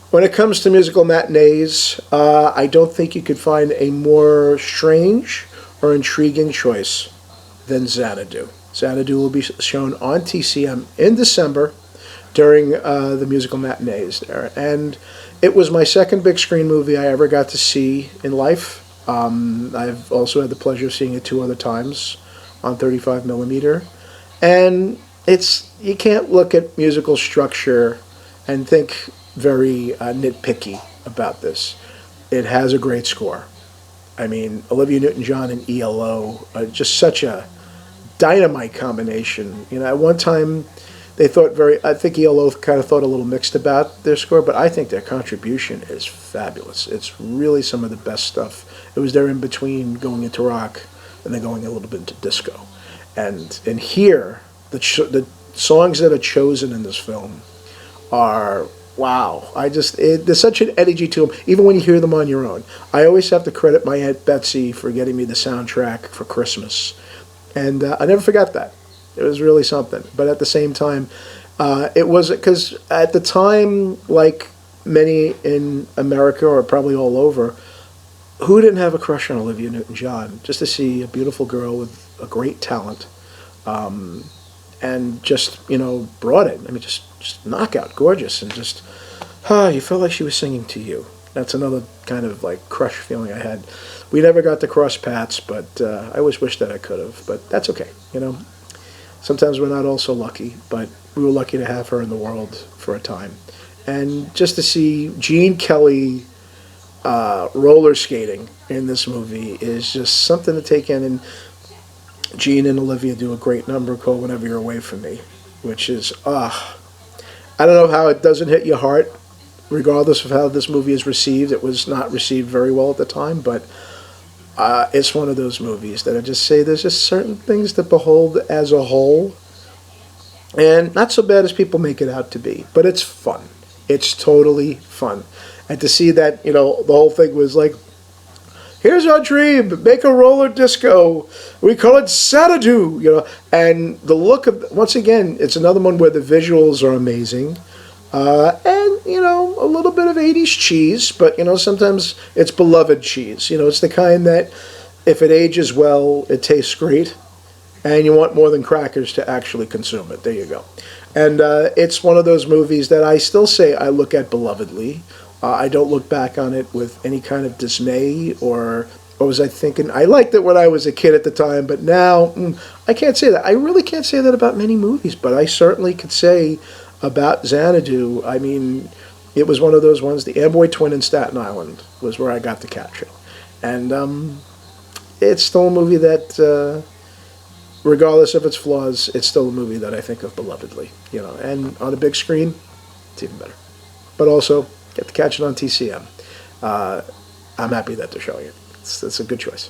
When it comes to musical matinees, I don't think you could find a more strange or intriguing choice than Xanadu. Xanadu will be shown on TCM in December during the musical matinees there. And it was my second big screen movie I ever got to see in life. I've also had the pleasure of seeing it two other times on 35 millimeter. And you can't look at musical structure and think very nitpicky about this. It has a great score. I mean, Olivia Newton-John and ELO are just such a dynamite combination. You know, at one time they thought I think ELO kind of thought a little mixed about their score, but I think their contribution is fabulous. It's really some of the best stuff. It was there in between going into rock and then going a little bit into disco. And here, the songs that are chosen in this film are, wow. There's such an energy to them, even when you hear them on your own. I always have to credit my Aunt Betsy for getting me the soundtrack for Christmas. And I never forgot that. It was really something. But at the same time, it was, because at the time, like many in America or probably all over, who didn't have a crush on Olivia Newton-John? Just to see a beautiful girl with a great talent, and just, brought it. I mean, just knockout, gorgeous, and just, you felt like she was singing to you. That's another kind of like crush feeling I had. We never got to cross paths, but I always wish that I could have. But that's okay, Sometimes we're not all so lucky, but we were lucky to have her in the world for a time. And just to see Gene Kelly roller skating in this movie is just something to take in. And Gene and Olivia do a great number called Whenever You're Away From Me, which is, I don't know how it doesn't hit your heart, regardless of how this movie is received. It was not received very well at the time, but it's one of those movies that I just say there's just certain things to behold as a whole, and not so bad as people make it out to be, but it's fun. It's totally fun. And to see that, the whole thing was like, here's our dream, make a roller disco. We call it Xanadu, And the look of, once again, it's another one where the visuals are amazing. And, a little bit of 80s cheese, but, sometimes it's beloved cheese. It's the kind that if it ages well, it tastes great, and you want more than crackers to actually consume it. There you go. And it's one of those movies that I still say I look at belovedly. I don't look back on it with any kind of dismay or what was I thinking. I liked it when I was a kid at the time, but now I can't say that. I really can't say that about many movies, but I certainly could say about Xanadu, I mean, it was one of those ones, the Amboy Twin in Staten Island was where I got to catch it. And it's still a movie that, regardless of its flaws, it's still a movie that I think of belovedly, and on a big screen, it's even better. But also, get to catch it on TCM. I'm happy that they're showing it. It's a good choice.